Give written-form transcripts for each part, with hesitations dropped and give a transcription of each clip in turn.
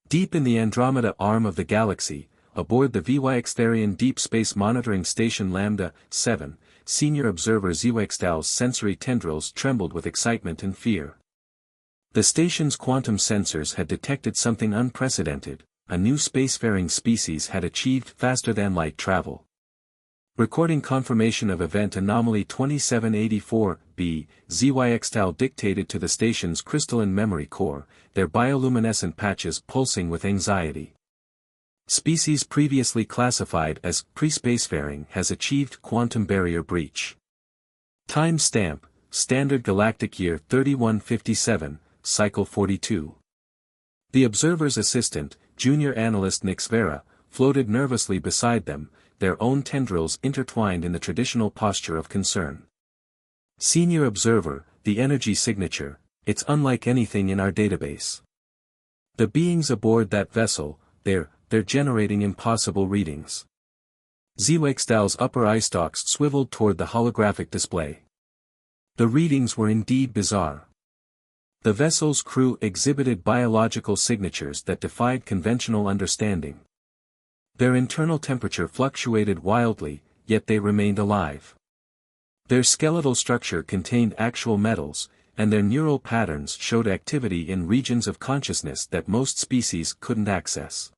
Deep in the Andromeda arm of the galaxy, aboard the VYXtherian Deep Space Monitoring Station Lambda 7, senior observer ZYXTAL's sensory tendrils trembled with excitement and fear. The station's quantum sensors had detected something unprecedented. A new spacefaring species had achieved faster-than-light travel. Recording confirmation of event anomaly 2784b, ZYXTAL dictated to the station's crystalline memory core, their bioluminescent patches pulsing with anxiety. Species previously classified as pre-spacefaring has achieved quantum barrier breach. Time stamp, Standard Galactic Year 3157, Cycle 42. The observer's assistant, junior analyst Nix Vera, floated nervously beside them, their own tendrils intertwined in the traditional posture of concern. Senior observer, the energy signature, it's unlike anything in our database. The beings aboard that vessel, they're generating impossible readings. ZYXTAL's upper eye stalks swiveled toward the holographic display. The readings were indeed bizarre. The vessel's crew exhibited biological signatures that defied conventional understanding. Their internal temperature fluctuated wildly, yet they remained alive. Their skeletal structure contained actual metals, and their neural patterns showed activity in regions of consciousness that most species couldn't access.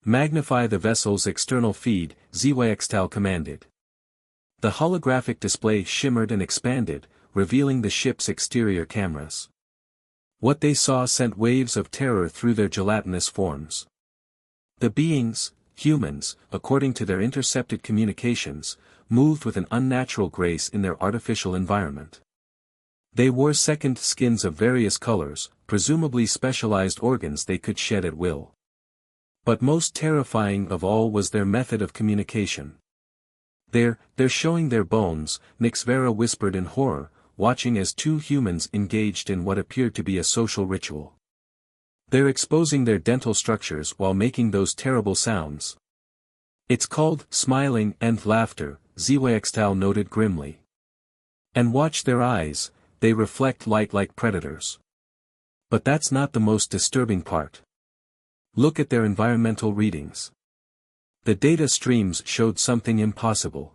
Magnify the vessel's external feed, ZYXTAL commanded. The holographic display shimmered and expanded, revealing the ship's exterior cameras. What they saw sent waves of terror through their gelatinous forms. The beings, humans, according to their intercepted communications, moved with an unnatural grace in their artificial environment. They wore second skins of various colors, presumably specialized organs they could shed at will. But most terrifying of all was their method of communication. They're showing their bones, Nix Vera whispered in horror, watching as two humans engaged in what appeared to be a social ritual. They're exposing their dental structures while making those terrible sounds. It's called smiling and laughter, ZYXTAL noted grimly. And watch their eyes, they reflect light like predators. But that's not the most disturbing part. Look at their environmental readings. The data streams showed something impossible.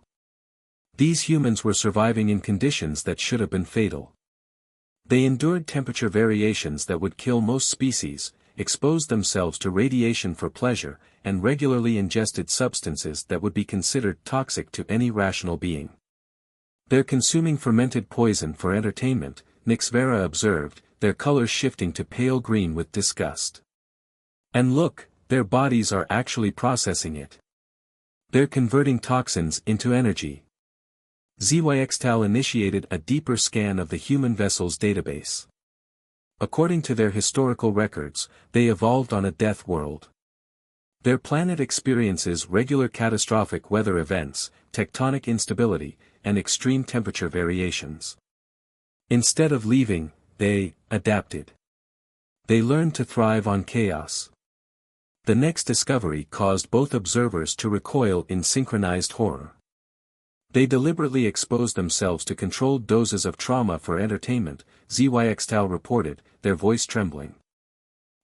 These humans were surviving in conditions that should have been fatal. They endured temperature variations that would kill most species, exposed themselves to radiation for pleasure, and regularly ingested substances that would be considered toxic to any rational being. They're consuming fermented poison for entertainment, Nix Vera observed, their colors shifting to pale green with disgust. And look, their bodies are actually processing it. They're converting toxins into energy. ZYXTAL initiated a deeper scan of the human vessel's database. According to their historical records, they evolved on a death world. Their planet experiences regular catastrophic weather events, tectonic instability, and extreme temperature variations. Instead of leaving, they adapted. They learned to thrive on chaos. The next discovery caused both observers to recoil in synchronized horror. They deliberately exposed themselves to controlled doses of trauma for entertainment, ZYXTAL reported, their voice trembling.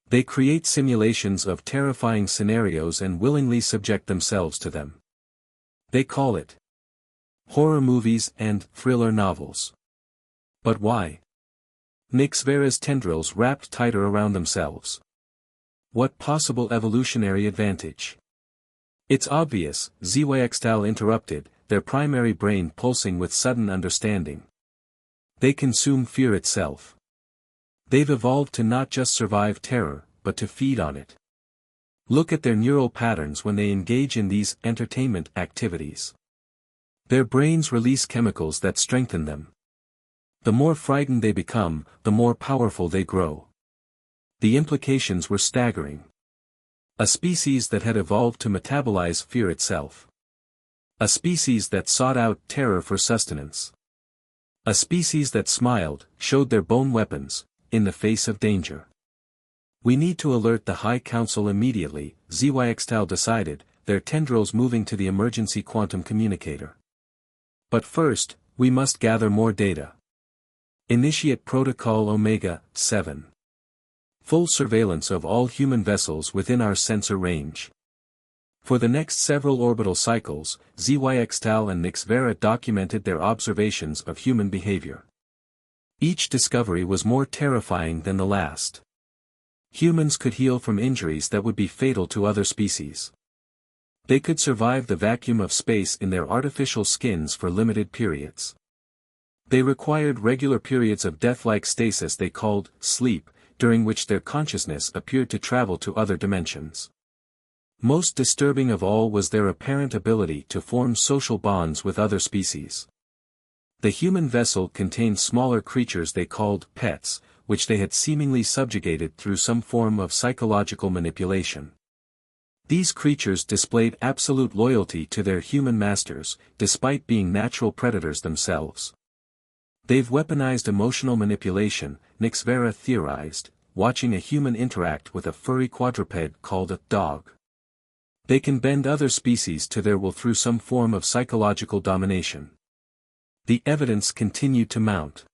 They create simulations of terrifying scenarios and willingly subject themselves to them. They call it horror movies and thriller novels. But why? Nix Vera's tendrils wrapped tighter around themselves. What possible evolutionary advantage? It's obvious, ZYXTAL interrupted, their primary brain pulsing with sudden understanding. They consume fear itself. They've evolved to not just survive terror, but to feed on it. Look at their neural patterns when they engage in these entertainment activities. Their brains release chemicals that strengthen them. The more frightened they become, the more powerful they grow. The implications were staggering. A species that had evolved to metabolize fear itself. A species that sought out terror for sustenance. A species that smiled, showed their bone weapons, in the face of danger. We need to alert the High Council immediately, ZYXTAL decided, their tendrils moving to the emergency quantum communicator. But first, we must gather more data. Initiate Protocol Omega 7. Full surveillance of all human vessels within our sensor range. For the next several orbital cycles, Zyxtal and Nixvera documented their observations of human behavior. Each discovery was more terrifying than the last. Humans could heal from injuries that would be fatal to other species. They could survive the vacuum of space in their artificial skins for limited periods. They required regular periods of death-like stasis they called sleep, during which their consciousness appeared to travel to other dimensions. Most disturbing of all was their apparent ability to form social bonds with other species. The human vessel contained smaller creatures they called pets, which they had seemingly subjugated through some form of psychological manipulation. These creatures displayed absolute loyalty to their human masters, despite being natural predators themselves. They've weaponized emotional manipulation, Nixvera theorized, watching a human interact with a furry quadruped called a dog. They can bend other species to their will through some form of psychological domination. The evidence continued to mount.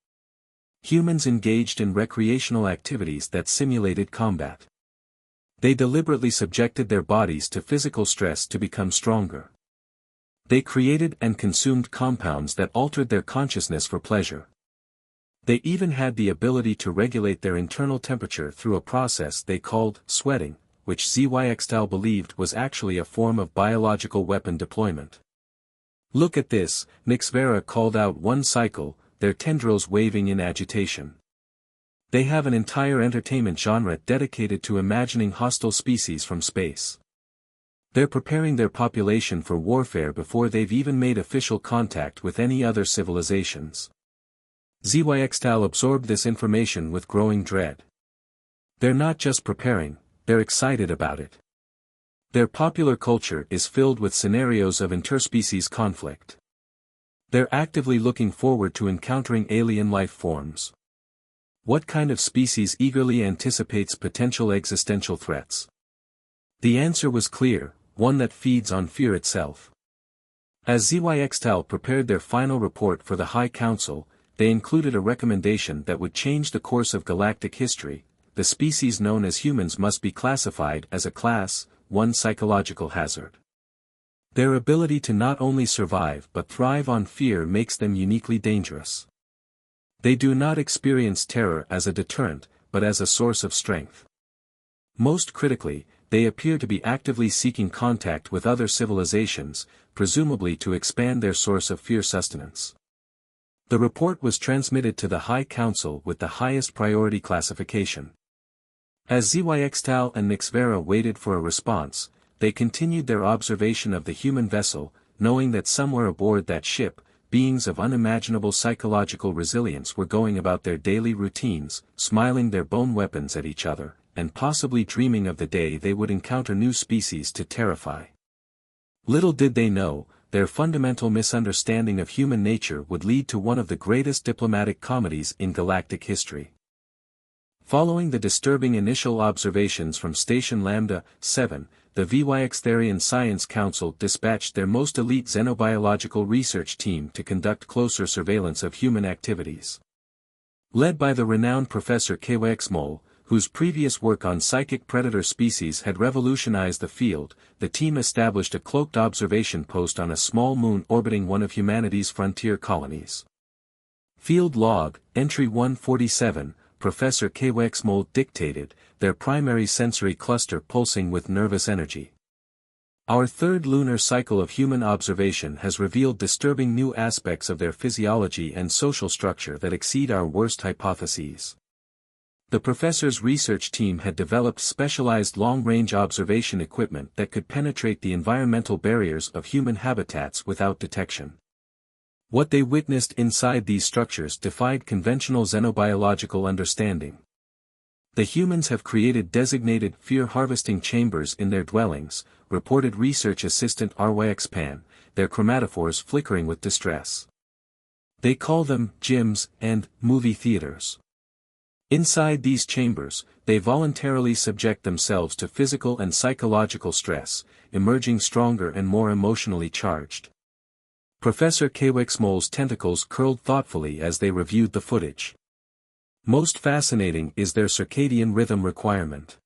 Humans engaged in recreational activities that simulated combat. They deliberately subjected their bodies to physical stress to become stronger. They created and consumed compounds that altered their consciousness for pleasure. They even had the ability to regulate their internal temperature through a process they called sweating, which Zyxtal believed was actually a form of biological weapon deployment. "Look at this," Nixvera called out one cycle, their tendrils waving in agitation. They have an entire entertainment genre dedicated to imagining hostile species from space. They're preparing their population for warfare before they've even made official contact with any other civilizations. Zyxtal absorbed this information with growing dread. They're not just preparing, they're excited about it. Their popular culture is filled with scenarios of interspecies conflict. They're actively looking forward to encountering alien life forms. What kind of species eagerly anticipates potential existential threats? The answer was clear, one that feeds on fear itself. As Zyxtal prepared their final report for the High Council, they included a recommendation that would change the course of galactic history. The species known as humans must be classified as a Class 1 psychological hazard. Their ability to not only survive but thrive on fear makes them uniquely dangerous. They do not experience terror as a deterrent, but as a source of strength. Most critically, they appear to be actively seeking contact with other civilizations, presumably to expand their source of fear sustenance. The report was transmitted to the High Council with the highest priority classification. As Zyxtal and Nixvera waited for a response, they continued their observation of the human vessel, knowing that somewhere aboard that ship, beings of unimaginable psychological resilience were going about their daily routines, smiling their bone weapons at each other, and possibly dreaming of the day they would encounter new species to terrify. Little did they know, their fundamental misunderstanding of human nature would lead to one of the greatest diplomatic comedies in galactic history. Following the disturbing initial observations from Station Lambda 7, the Zyxtarian Science Council dispatched their most elite xenobiological research team to conduct closer surveillance of human activities. Led by the renowned Professor Kwexmol, whose previous work on psychic predator species had revolutionized the field, the team established a cloaked observation post on a small moon orbiting one of humanity's frontier colonies. Field Log, Entry 147, Professor Kwexmol dictated, their primary sensory cluster pulsing with nervous energy. Our third lunar cycle of human observation has revealed disturbing new aspects of their physiology and social structure that exceed our worst hypotheses. The professor's research team had developed specialized long-range observation equipment that could penetrate the environmental barriers of human habitats without detection. What they witnessed inside these structures defied conventional xenobiological understanding. The humans have created designated fear-harvesting chambers in their dwellings, reported research assistant Rwyxpan, their chromatophores flickering with distress. They call them gyms and movie theaters. Inside these chambers, they voluntarily subject themselves to physical and psychological stress, emerging stronger and more emotionally charged. Professor Kwexmol's tentacles curled thoughtfully as they reviewed the footage. Most fascinating is their circadian rhythm requirement.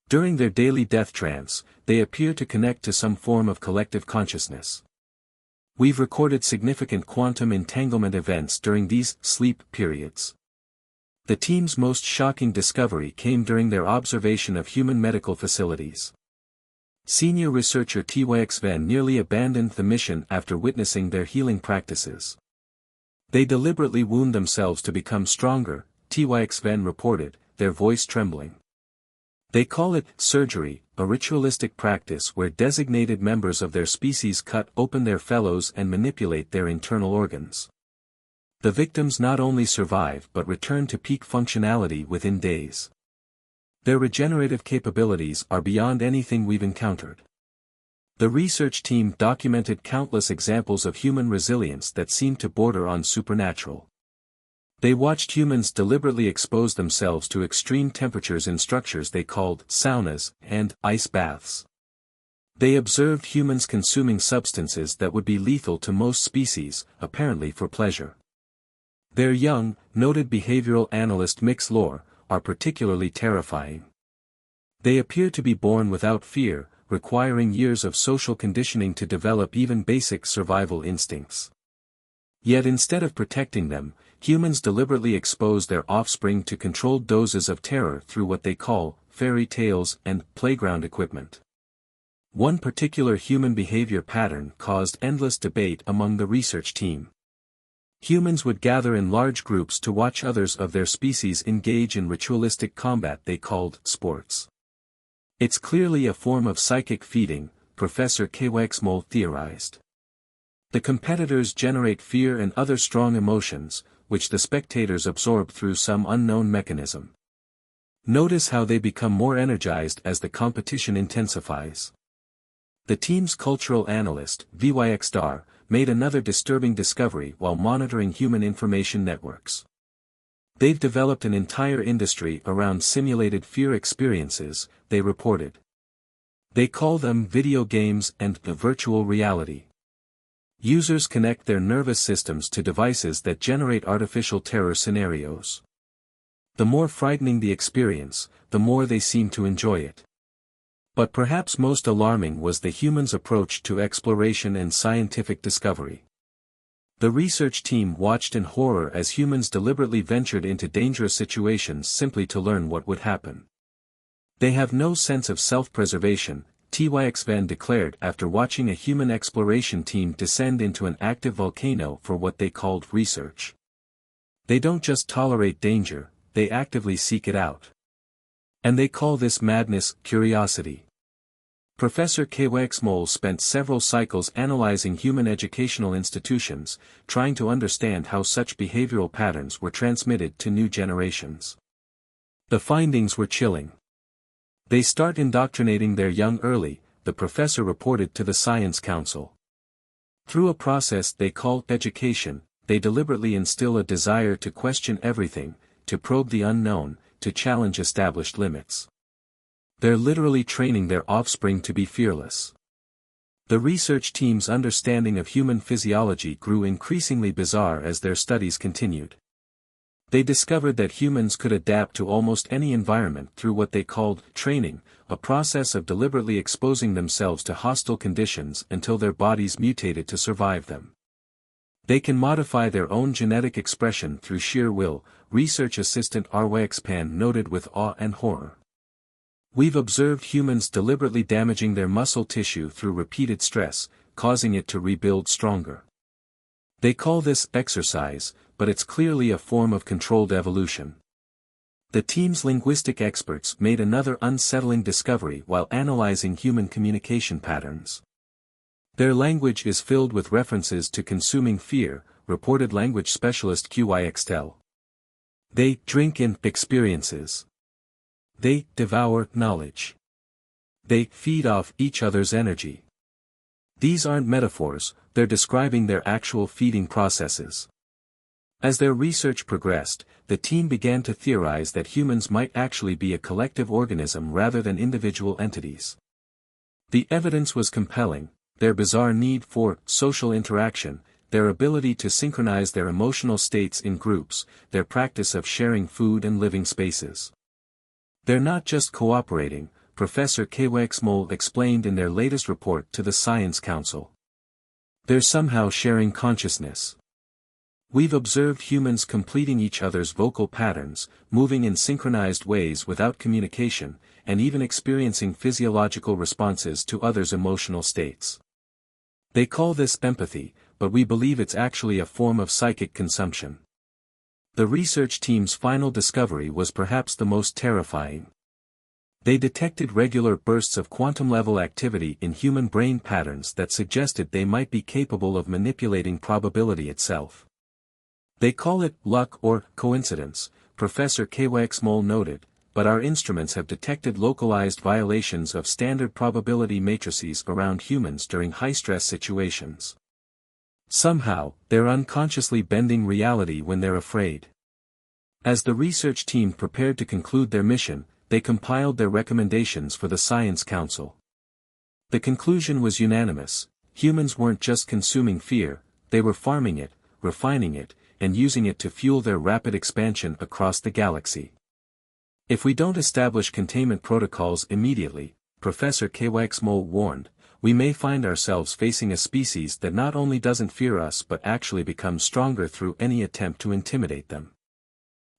During their daily death trance, they appear to connect to some form of collective consciousness. We've recorded significant quantum entanglement events during these sleep periods. The team's most shocking discovery came during their observation of human medical facilities. Senior researcher Tyx Van nearly abandoned the mission after witnessing their healing practices. They deliberately wound themselves to become stronger, Tyx Van reported, their voice trembling. They call it surgery, a ritualistic practice where designated members of their species cut open their fellows and manipulate their internal organs. The victims not only survive but return to peak functionality within days. Their regenerative capabilities are beyond anything we've encountered. The research team documented countless examples of human resilience that seemed to border on supernatural. They watched humans deliberately expose themselves to extreme temperatures in structures they called saunas and ice baths. They observed humans consuming substances that would be lethal to most species, apparently for pleasure. Their young, noted behavioral analyst Mix Lore, are particularly terrifying. They appear to be born without fear, requiring years of social conditioning to develop even basic survival instincts. Yet instead of protecting them, humans deliberately expose their offspring to controlled doses of terror through what they call fairy tales and playground equipment. One particular human behavior pattern caused endless debate among the research team. Humans would gather in large groups to watch others of their species engage in ritualistic combat they called sports. It's clearly a form of psychic feeding, Professor Kewexmol theorized. The competitors generate fear and other strong emotions, which the spectators absorb through some unknown mechanism. Notice how they become more energized as the competition intensifies. The team's cultural analyst, Vyx made another disturbing discovery while monitoring human information networks. They've developed an entire industry around simulated fear experiences, they reported. They call them video games and virtual reality. Users connect their nervous systems to devices that generate artificial terror scenarios. The more frightening the experience, the more they seem to enjoy it. But perhaps most alarming was the humans' approach to exploration and scientific discovery. The research team watched in horror as humans deliberately ventured into dangerous situations simply to learn what would happen. They have no sense of self-preservation, Tyx Van declared after watching a human exploration team descend into an active volcano for what they called research. They don't just tolerate danger, they actively seek it out. And they call this madness curiosity. Professor Kewexmol spent several cycles analyzing human educational institutions, trying to understand how such behavioral patterns were transmitted to new generations. The findings were chilling. They start indoctrinating their young early, the professor reported to the Science Council. Through a process they call education, they deliberately instill a desire to question everything, to probe the unknown, to challenge established limits. They're literally training their offspring to be fearless. The research team's understanding of human physiology grew increasingly bizarre as their studies continued. They discovered that humans could adapt to almost any environment through what they called training, a process of deliberately exposing themselves to hostile conditions until their bodies mutated to survive them. They can modify their own genetic expression through sheer will, research assistant Rwexpan noted with awe and horror. We've observed humans deliberately damaging their muscle tissue through repeated stress, causing it to rebuild stronger. They call this exercise, but it's clearly a form of controlled evolution. The team's linguistic experts made another unsettling discovery while analyzing human communication patterns. Their language is filled with references to consuming fear, reported language specialist Qyxtel. They drink in experiences. They devour knowledge. They feed off each other's energy. These aren't metaphors, they're describing their actual feeding processes. As their research progressed, the team began to theorize that humans might actually be a collective organism rather than individual entities. The evidence was compelling, their bizarre need for social interaction, their ability to synchronize their emotional states in groups, their practice of sharing food and living spaces. They're not just cooperating, Professor Kwexmol explained in their latest report to the Science Council. They're somehow sharing consciousness. We've observed humans completing each other's vocal patterns, moving in synchronized ways without communication, and even experiencing physiological responses to others' emotional states. They call this empathy, but we believe it's actually a form of psychic consumption. The research team's final discovery was perhaps the most terrifying. They detected regular bursts of quantum-level activity in human brain patterns that suggested they might be capable of manipulating probability itself. They call it luck or coincidence, Professor Kwexmol noted, but our instruments have detected localized violations of standard probability matrices around humans during high-stress situations. Somehow, they're unconsciously bending reality when they're afraid. As the research team prepared to conclude their mission, they compiled their recommendations for the Science Council. The conclusion was unanimous: humans weren't just consuming fear, they were farming it, refining it, and using it to fuel their rapid expansion across the galaxy. If we don't establish containment protocols immediately, Professor Kwexmol warned, we may find ourselves facing a species that not only doesn't fear us but actually becomes stronger through any attempt to intimidate them.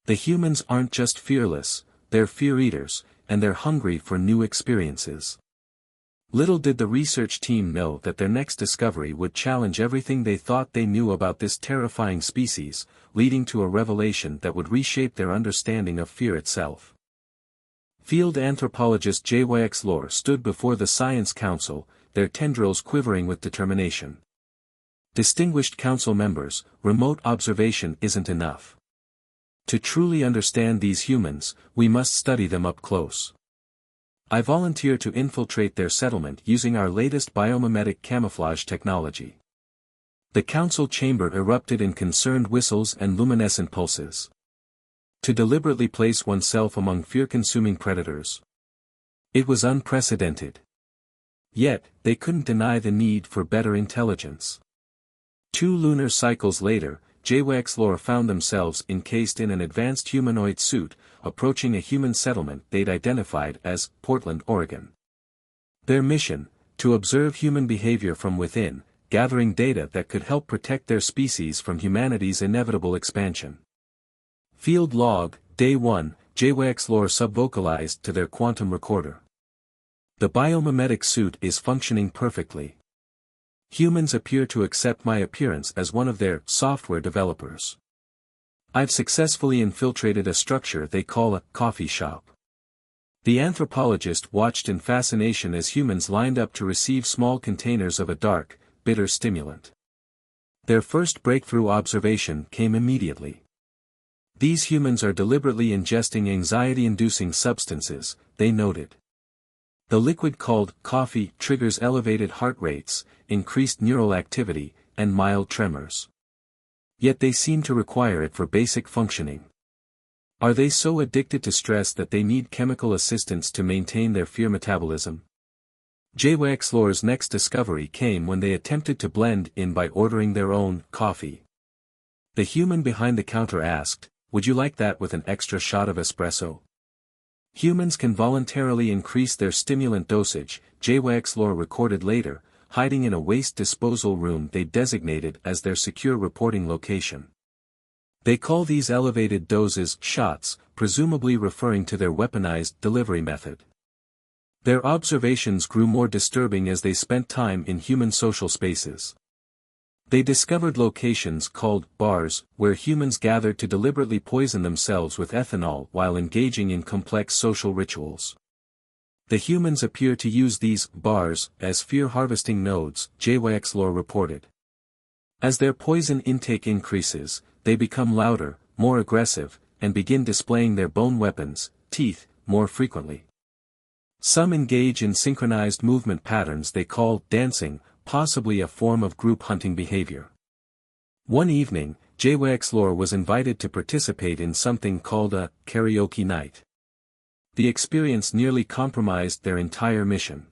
The humans aren't just fearless, they're fear-eaters, and they're hungry for new experiences. Little did the research team know that their next discovery would challenge everything they thought they knew about this terrifying species, leading to a revelation that would reshape their understanding of fear itself. Field anthropologist J.Y.X. Lore stood before the Science Council, their tendrils quivering with determination. Distinguished council members, remote observation isn't enough. To truly understand these humans, we must study them up close. I volunteer to infiltrate their settlement using our latest biomimetic camouflage technology. The council chamber erupted in concerned whistles and luminescent pulses. To deliberately place oneself among fear-consuming predators. It was unprecedented. Yet, they couldn't deny the need for better intelligence. 2 lunar cycles later, J.Y.X. Lore found themselves encased in an advanced humanoid suit, approaching a human settlement they'd identified as Portland, Oregon. Their mission, to observe human behavior from within, gathering data that could help protect their species from humanity's inevitable expansion. Field log, Day 1, J.Y.X. Lore subvocalized to their quantum recorder. The biomimetic suit is functioning perfectly. Humans appear to accept my appearance as one of their software developers. I've successfully infiltrated a structure they call a coffee shop. The anthropologist watched in fascination as humans lined up to receive small containers of a dark, bitter stimulant. Their first breakthrough observation came immediately. These humans are deliberately ingesting anxiety-inducing substances, they noted. The liquid called coffee triggers elevated heart rates, increased neural activity, and mild tremors. Yet they seem to require it for basic functioning. Are they so addicted to stress that they need chemical assistance to maintain their fear metabolism? J.Y.X. Lore's next discovery came when they attempted to blend in by ordering their own coffee. The human behind the counter asked, "Would you like that with an extra shot of espresso?" Humans can voluntarily increase their stimulant dosage, J.Y.X. Lore recorded later, hiding in a waste disposal room they designated as their secure reporting location. They call these elevated doses shots, presumably referring to their weaponized delivery method. Their observations grew more disturbing as they spent time in human social spaces. They discovered locations called bars, where humans gathered to deliberately poison themselves with ethanol while engaging in complex social rituals. The humans appear to use these bars as fear-harvesting nodes, J.Y.X. Lore reported. As their poison intake increases, they become louder, more aggressive, and begin displaying their bone weapons, teeth, more frequently. Some engage in synchronized movement patterns they call dancing, possibly a form of group hunting behavior. One evening, J.Y.X. Lore was invited to participate in something called a karaoke night. The experience nearly compromised their entire mission.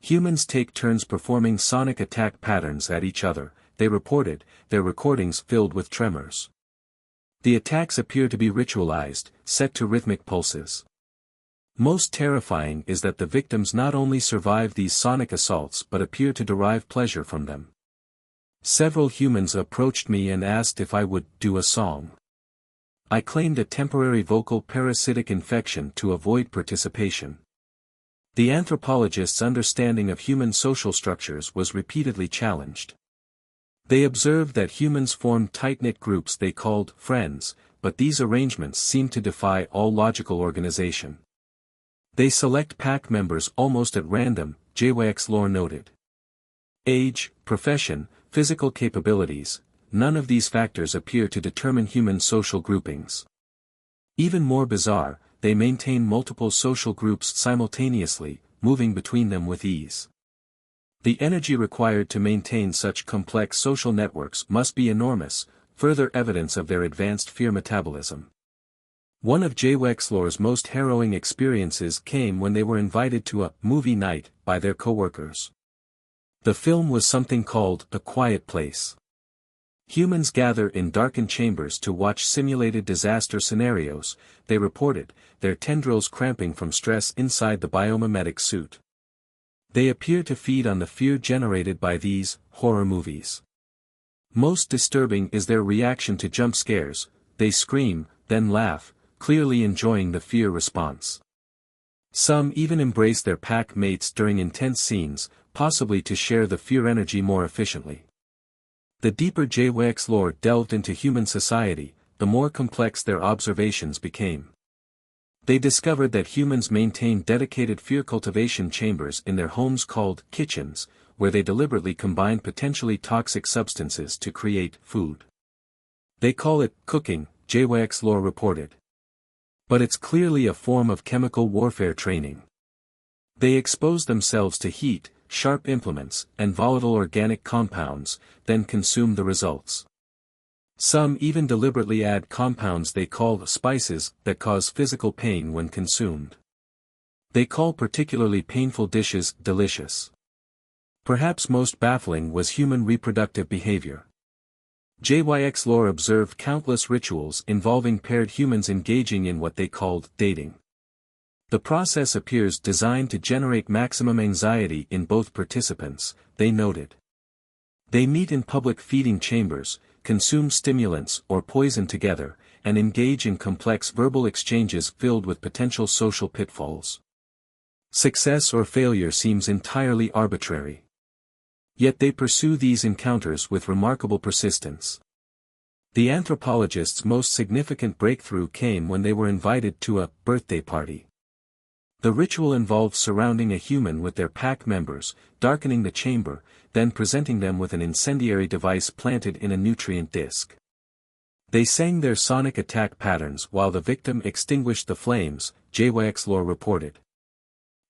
Humans take turns performing sonic attack patterns at each other, they reported, their recordings filled with tremors. The attacks appear to be ritualized, set to rhythmic pulses. Most terrifying is that the victims not only survive these sonic assaults but appear to derive pleasure from them. Several humans approached me and asked if I would do a song. I claimed a temporary vocal parasitic infection to avoid participation. The anthropologist's understanding of human social structures was repeatedly challenged. They observed that humans formed tight-knit groups they called friends, but these arrangements seemed to defy all logical organization. They select pack members almost at random, JYX-Lore noted. Age, profession, physical capabilities, none of these factors appear to determine human social groupings. Even more bizarre, they maintain multiple social groups simultaneously, moving between them with ease. The energy required to maintain such complex social networks must be enormous, further evidence of their advanced fear metabolism. One of JYX-Lore's most harrowing experiences came when they were invited to a movie night by their coworkers. The film was something called A Quiet Place. Humans gather in darkened chambers to watch simulated disaster scenarios, they reported, their tendrils cramping from stress inside the biomimetic suit. They appear to feed on the fear generated by these horror movies. Most disturbing is their reaction to jump scares, they scream, then laugh, clearly enjoying the fear response. Some even embrace their pack mates during intense scenes, possibly to share the fear energy more efficiently. The deeper JYX-Lore delved into human society, the more complex their observations became. They discovered that humans maintain dedicated fear cultivation chambers in their homes called kitchens, where they deliberately combine potentially toxic substances to create food. They call it cooking, JYX-Lore reported. But it's clearly a form of chemical warfare training. They expose themselves to heat, sharp implements, and volatile organic compounds, then consume the results. Some even deliberately add compounds they call spices that cause physical pain when consumed. They call particularly painful dishes delicious. Perhaps most baffling was human reproductive behavior. JYX-Lore observed countless rituals involving paired humans engaging in what they called dating. The process appears designed to generate maximum anxiety in both participants, they noted. They meet in public feeding chambers, consume stimulants or poison together, and engage in complex verbal exchanges filled with potential social pitfalls. Success or failure seems entirely arbitrary. Yet they pursue these encounters with remarkable persistence. The anthropologist's most significant breakthrough came when they were invited to a birthday party. The ritual involved surrounding a human with their pack members, darkening the chamber, then presenting them with an incendiary device planted in a nutrient disc. They sang their sonic attack patterns while the victim extinguished the flames, JYX-Lore reported.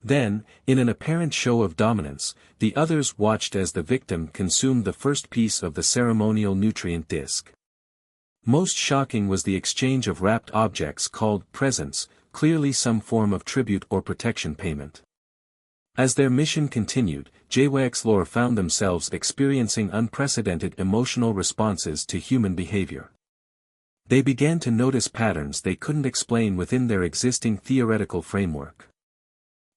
Then, in an apparent show of dominance, the others watched as the victim consumed the first piece of the ceremonial nutrient disc. Most shocking was the exchange of wrapped objects called presents, clearly some form of tribute or protection payment. As their mission continued, JYX-Lore found themselves experiencing unprecedented emotional responses to human behavior. They began to notice patterns they couldn't explain within their existing theoretical framework.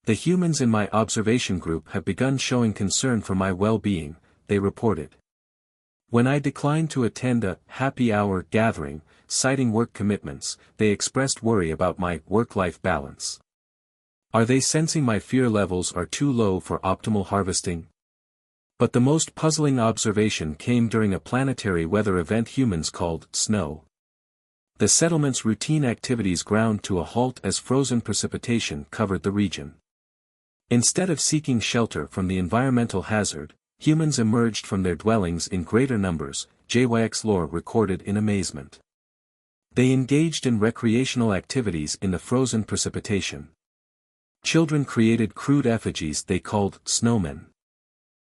The humans in my observation group have begun showing concern for my well-being, they reported. When I declined to attend a happy hour gathering, citing work commitments, they expressed worry about my work-life balance. Are they sensing my fear levels are too low for optimal harvesting? But the most puzzling observation came during a planetary weather event humans called snow. The settlement's routine activities ground to a halt as frozen precipitation covered the region. Instead of seeking shelter from the environmental hazard, humans emerged from their dwellings in greater numbers, JYX-Lore recorded in amazement. They engaged in recreational activities in the frozen precipitation. Children created crude effigies they called snowmen.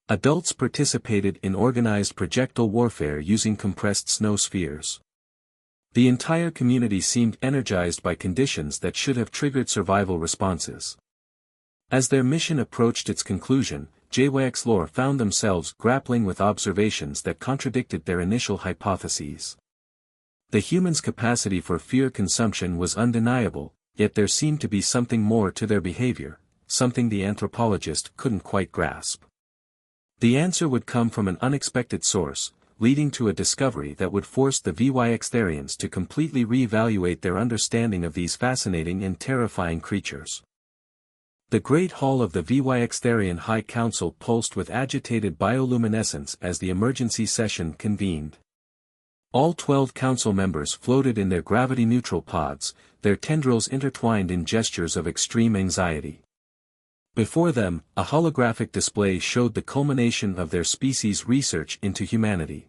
Adults participated in organized projectile warfare using compressed snow spheres. The entire community seemed energized by conditions that should have triggered survival responses. As their mission approached its conclusion, JYX lore found themselves grappling with observations that contradicted their initial hypotheses. The humans' capacity for fear consumption was undeniable, yet there seemed to be something more to their behavior, something the anthropologist couldn't quite grasp. The answer would come from an unexpected source, leading to a discovery that would force the VYXtherians to completely re-evaluate their understanding of these fascinating and terrifying creatures. The Great Hall of the VYXtherian High Council pulsed with agitated bioluminescence as the emergency session convened. All 12 council members floated in their gravity-neutral pods, their tendrils intertwined in gestures of extreme anxiety. Before them, a holographic display showed the culmination of their species' research into humanity.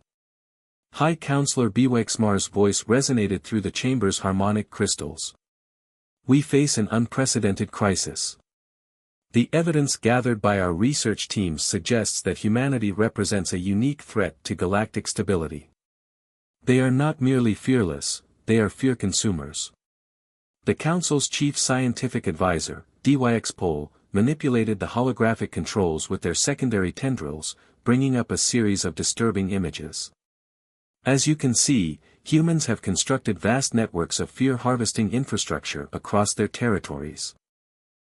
High Counselor Biwexmar's voice resonated through the chamber's harmonic crystals. We face an unprecedented crisis. The evidence gathered by our research teams suggests that humanity represents a unique threat to galactic stability. They are not merely fearless, they are fear consumers. The Council's chief scientific advisor, DYX Pol, manipulated the holographic controls with their secondary tendrils, bringing up a series of disturbing images. As you can see, humans have constructed vast networks of fear-harvesting infrastructure across their territories.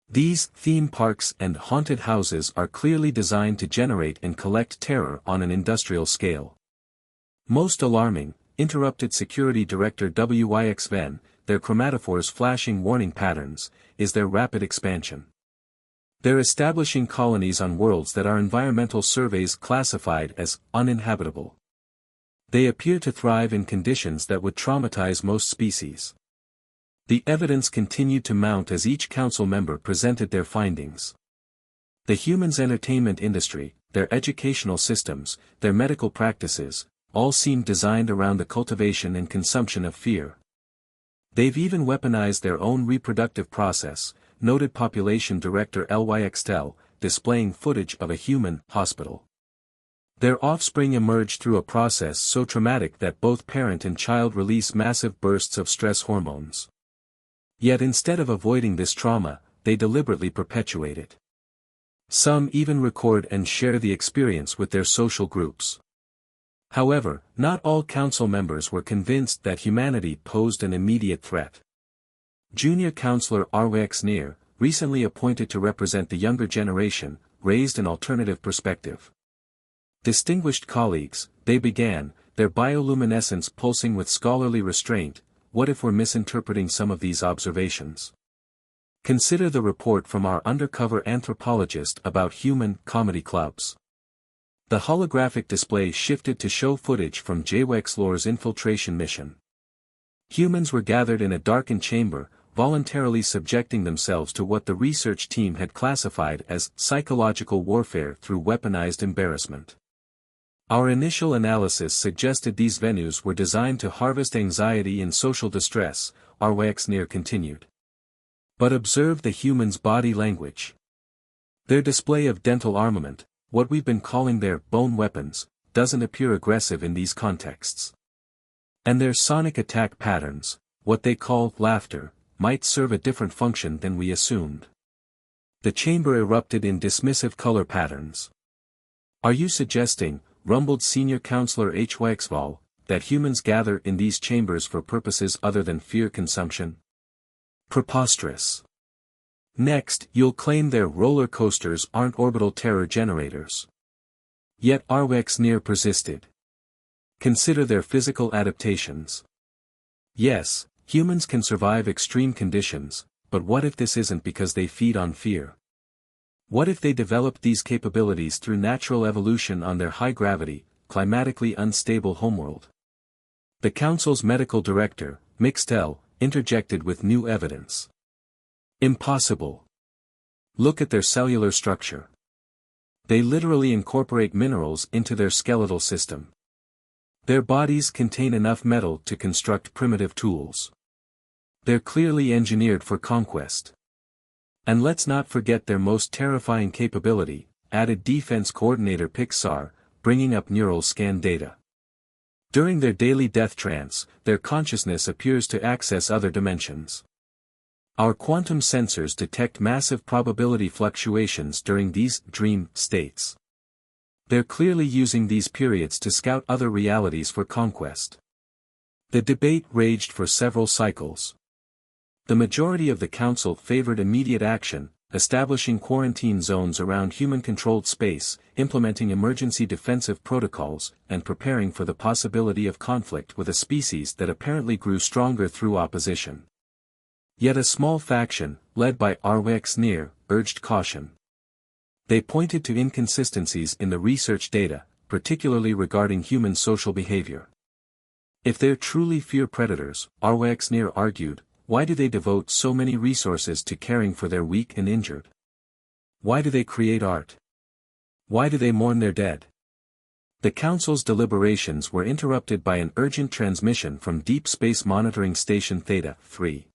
These theme parks and haunted houses are clearly designed to generate and collect terror on an industrial scale. Most alarming, interrupted Security Director WYX Ven, their chromatophores flashing warning patterns, is their rapid expansion. They're establishing colonies on worlds that our environmental surveys classified as uninhabitable. They appear to thrive in conditions that would traumatize most species. The evidence continued to mount as each council member presented their findings. The humans' entertainment industry, their educational systems, their medical practices, all seemed designed around the cultivation and consumption of fear. They've even weaponized their own reproductive process, noted Population Director LYXTEL, displaying footage of a human hospital. Their offspring emerged through a process so traumatic that both parent and child release massive bursts of stress hormones. Yet instead of avoiding this trauma, they deliberately perpetuate it. Some even record and share the experience with their social groups. However, not all council members were convinced that humanity posed an immediate threat. Junior Counselor RWX Near, recently appointed to represent the younger generation, raised an alternative perspective. Distinguished colleagues, they began, their bioluminescence pulsing with scholarly restraint, what if we're misinterpreting some of these observations? Consider the report from our undercover anthropologist about human comedy clubs. The holographic display shifted to show footage from JWEX Lore's infiltration mission. Humans were gathered in a darkened chamber, voluntarily subjecting themselves to what the research team had classified as psychological warfare through weaponized embarrassment. Our initial analysis suggested these venues were designed to harvest anxiety and social distress, RWX Near continued. But observe the humans' body language. Their display of dental armament, what we've been calling their bone weapons, doesn't appear aggressive in these contexts. And their sonic attack patterns, what they call laughter, might serve a different function than we assumed. The chamber erupted in dismissive color patterns. Are you suggesting, rumbled Senior Counselor HYXVAL, that humans gather in these chambers for purposes other than fear consumption? Preposterous. Next, you'll claim their roller coasters aren't orbital terror generators. Yet RWX Near persisted. Consider their physical adaptations. Yes, humans can survive extreme conditions, but what if this isn't because they feed on fear? What if they developed these capabilities through natural evolution on their high-gravity, climatically unstable homeworld? The Council's medical director, Mixtel, interjected with new evidence. Impossible. Look at their cellular structure. They literally incorporate minerals into their skeletal system. Their bodies contain enough metal to construct primitive tools. They're clearly engineered for conquest. And let's not forget their most terrifying capability, added Defense Coordinator Pixar, bringing up neural scan data. During their daily death trance, their consciousness appears to access other dimensions. Our quantum sensors detect massive probability fluctuations during these dream states. They're clearly using these periods to scout other realities for conquest. The debate raged for several cycles. The majority of the council favored immediate action, establishing quarantine zones around human-controlled space, implementing emergency defensive protocols, and preparing for the possibility of conflict with a species that apparently grew stronger through opposition. Yet a small faction, led by Arwex-Nir, urged caution. They pointed to inconsistencies in the research data, particularly regarding human social behavior. If they're truly fear predators, Arwex-Nir argued, why do they devote so many resources to caring for their weak and injured? Why do they create art? Why do they mourn their dead? The Council's deliberations were interrupted by an urgent transmission from Deep Space Monitoring Station Theta-3.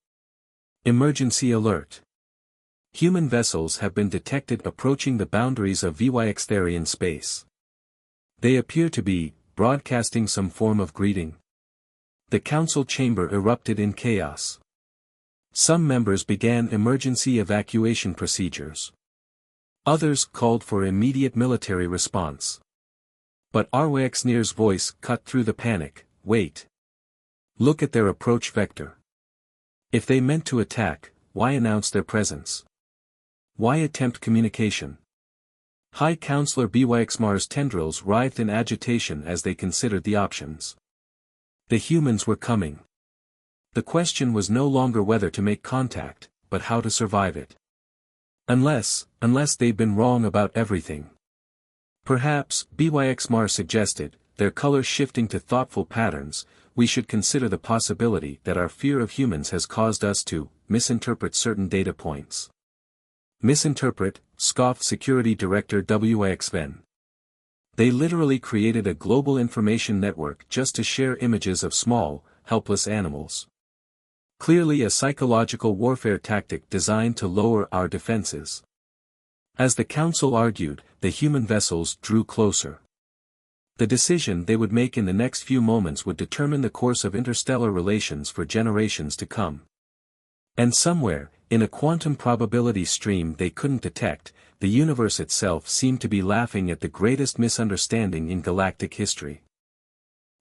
Emergency alert. Human vessels have been detected approaching the boundaries of Vyxtherian space. They appear to be broadcasting some form of greeting. The council chamber erupted in chaos. Some members began emergency evacuation procedures. Others called for immediate military response. But Arwex-Nir's voice cut through the panic. Wait. Look at their approach vector. If they meant to attack, why announce their presence? Why attempt communication? High Counselor Byxmar's tendrils writhed in agitation as they considered the options. The humans were coming. The question was no longer whether to make contact, but how to survive it. Unless they'd been wrong about everything. Perhaps, Byxmar suggested, their color shifting to thoughtful patterns, we should consider the possibility that our fear of humans has caused us to misinterpret certain data points. Misinterpret, scoffed Security Director Wyxven. They literally created a global information network just to share images of small, helpless animals. Clearly a psychological warfare tactic designed to lower our defenses. As the Council argued, the human vessels drew closer. The decision they would make in the next few moments would determine the course of interstellar relations for generations to come. And somewhere, in a quantum probability stream they couldn't detect, the universe itself seemed to be laughing at the greatest misunderstanding in galactic history.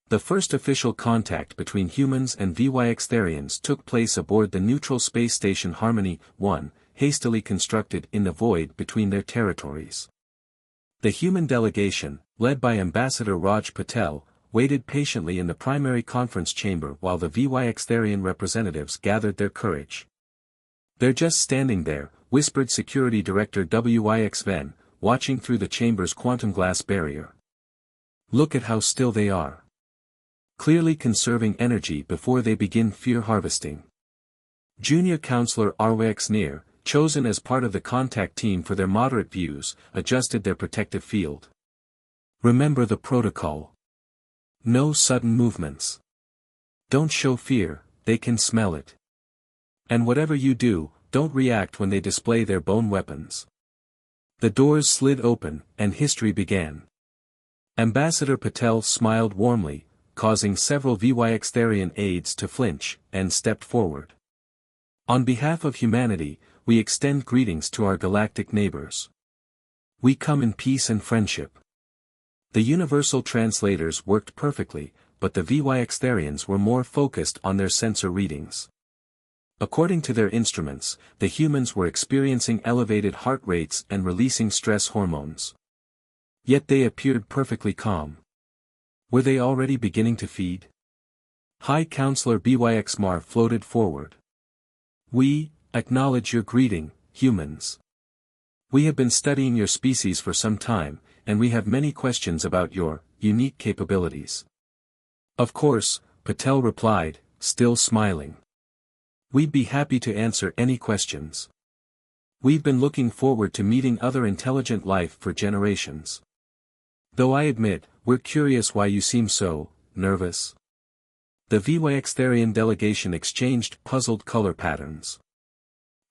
The first official contact between humans and Vyxtherians took place aboard the neutral space station Harmony 1, hastily constructed in the void between their territories. The human delegation, led by Ambassador Raj Patel, waited patiently in the primary conference chamber while the Vyxtherian representatives gathered their courage. They're just standing there, whispered Security Director Wyxven, watching through the chamber's quantum glass barrier. Look at how still they are. Clearly conserving energy before they begin fear harvesting. Junior Counselor Arwex-Nir, chosen as part of the contact team for their moderate views, adjusted their protective field. Remember the protocol. No sudden movements. Don't show fear, they can smell it. And whatever you do, don't react when they display their bone weapons. The doors slid open, and history began. Ambassador Patel smiled warmly, causing several Vyxtherian aides to flinch, and stepped forward. On behalf of humanity, we extend greetings to our galactic neighbors. We come in peace and friendship. The universal translators worked perfectly, but the Vyxtherians were more focused on their sensor readings. According to their instruments, the humans were experiencing elevated heart rates and releasing stress hormones. Yet they appeared perfectly calm. Were they already beginning to feed? High Counselor Byxmar floated forward. We acknowledge your greeting, humans. We have been studying your species for some time, and we have many questions about your unique capabilities. Of course, Patel replied, still smiling. We'd be happy to answer any questions. We've been looking forward to meeting other intelligent life for generations. Though I admit, we're curious why you seem so nervous. The Vyxtherian delegation exchanged puzzled color patterns.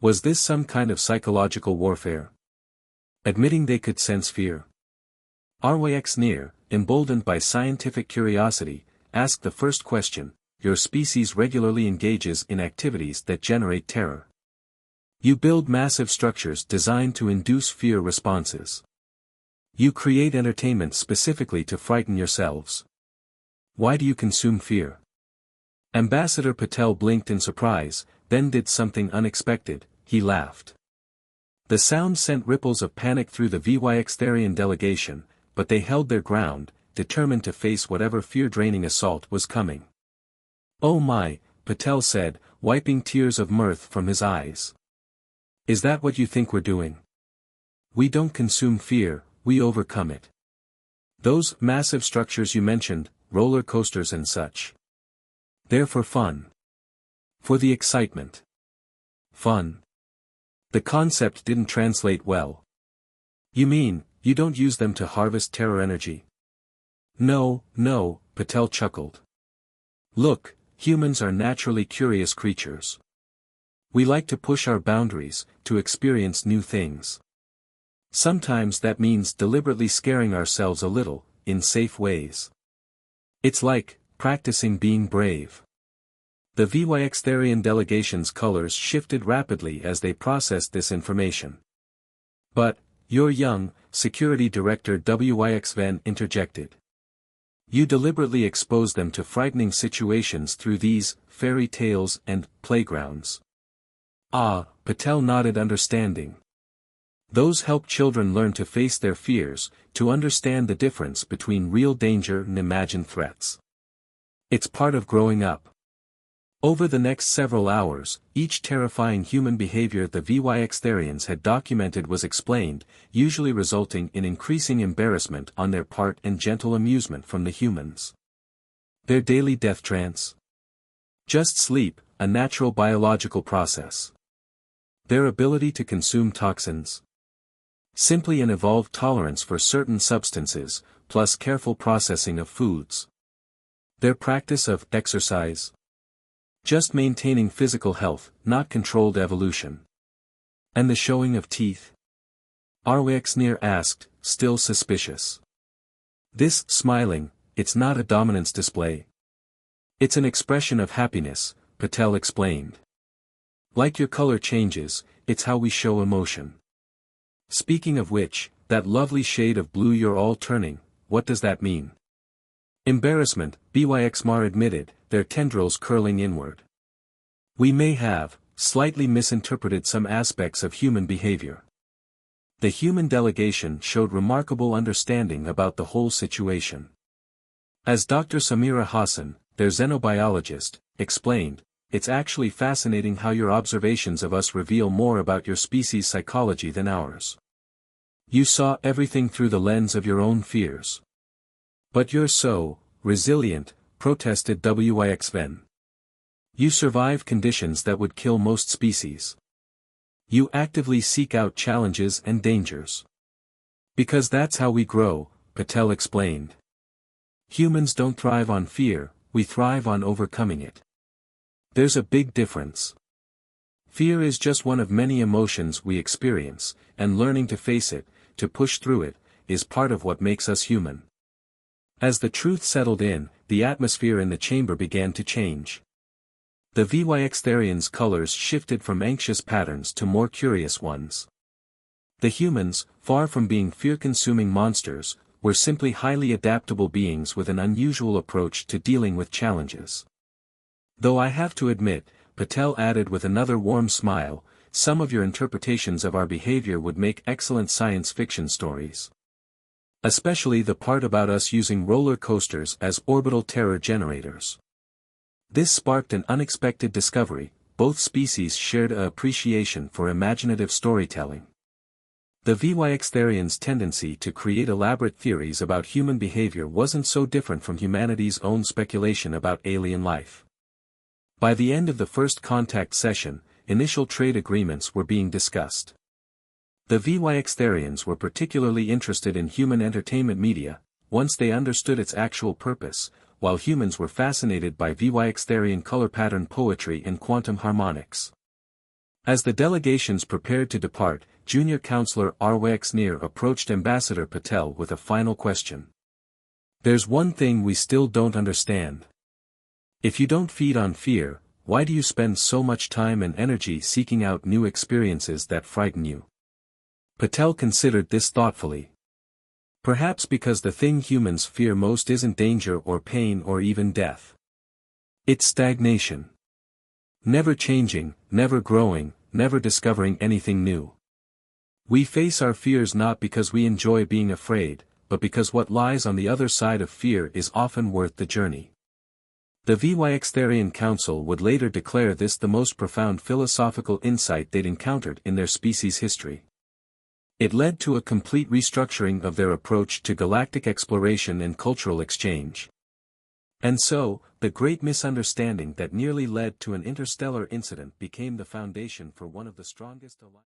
Was this some kind of psychological warfare? Admitting they could sense fear. Arwex-Nir, emboldened by scientific curiosity, asked the first question. Your species regularly engages in activities that generate terror. You build massive structures designed to induce fear responses. You create entertainment specifically to frighten yourselves. Why do you consume fear? Ambassador Patel blinked in surprise, then did something unexpected. He laughed. The sound sent ripples of panic through the VYXterian delegation, but they held their ground, determined to face whatever fear-draining assault was coming. "Oh my," Patel said, wiping tears of mirth from his eyes. "Is that what you think we're doing? We don't consume fear, we overcome it. Those massive structures you mentioned, roller coasters and such. They're for fun. For the excitement. Fun. The concept didn't translate well. You mean, you don't use them to harvest terror energy?" No, Patel chuckled. "Look, humans are naturally curious creatures. We like to push our boundaries, to experience new things. Sometimes that means deliberately scaring ourselves a little, in safe ways. It's like, practicing being brave." The VYXterian delegation's colors shifted rapidly as they processed this information. "But, you're young," Security Director WYXVen interjected. "You deliberately expose them to frightening situations through these fairy tales and playgrounds." "Ah," Patel nodded understanding. "Those help children learn to face their fears, to understand the difference between real danger and imagined threats. It's part of growing up." Over the next several hours, each terrifying human behavior the VYXterians had documented was explained, usually resulting in increasing embarrassment on their part and gentle amusement from the humans. Their daily death trance. Just sleep, a natural biological process. Their ability to consume toxins. Simply an evolved tolerance for certain substances, plus careful processing of foods. Their practice of exercise. Just maintaining physical health, not controlled evolution. And the showing of teeth? Arwexnir asked, still suspicious. "This smiling, it's not a dominance display. It's an expression of happiness," Patel explained. "Like your color changes, it's how we show emotion. Speaking of which, that lovely shade of blue you're all turning, what does that mean?" "Embarrassment," BYXMAR admitted, their tendrils curling inward. "We may have, slightly misinterpreted some aspects of human behavior." The human delegation showed remarkable understanding about the whole situation. As Dr. Samira Hassan, their xenobiologist, explained, "It's actually fascinating how your observations of us reveal more about your species' psychology than ours. You saw everything through the lens of your own fears. But you're so resilient," protested WYXVen. "You survive conditions that would kill most species. You actively seek out challenges and dangers. Because that's how we grow," Patel explained. "Humans don't thrive on fear, we thrive on overcoming it. There's a big difference. Fear is just one of many emotions we experience, and learning to face it, to push through it, is part of what makes us human." As the truth settled in, the atmosphere in the chamber began to change. The VYXterians' colors shifted from anxious patterns to more curious ones. The humans, far from being fear-consuming monsters, were simply highly adaptable beings with an unusual approach to dealing with challenges. "Though I have to admit," Patel added with another warm smile, "some of your interpretations of our behavior would make excellent science fiction stories. Especially the part about us using roller coasters as orbital terror generators." This sparked an unexpected discovery: both species shared an appreciation for imaginative storytelling. The VYXterians' tendency to create elaborate theories about human behavior wasn't so different from humanity's own speculation about alien life. By the end of the first contact session, initial trade agreements were being discussed. The VYXterians were particularly interested in human entertainment media, once they understood its actual purpose, while humans were fascinated by VYXterian color pattern poetry and quantum harmonics. As the delegations prepared to depart, Junior Counselor Arwexnir approached Ambassador Patel with a final question. "There's one thing we still don't understand. If you don't feed on fear, why do you spend so much time and energy seeking out new experiences that frighten you? Patel considered this thoughtfully. Perhaps because the thing humans fear most isn't danger or pain or even death. It's stagnation. Never changing, never growing, never discovering anything new. We face our fears not because we enjoy being afraid, but because what lies on the other side of fear is often worth the journey. The Vyxtherian Council would later declare this the most profound philosophical insight they'd encountered in their species' history. It led to a complete restructuring of their approach to galactic exploration and cultural exchange. And so, the great misunderstanding that nearly led to an interstellar incident became the foundation for one of the strongest alliances.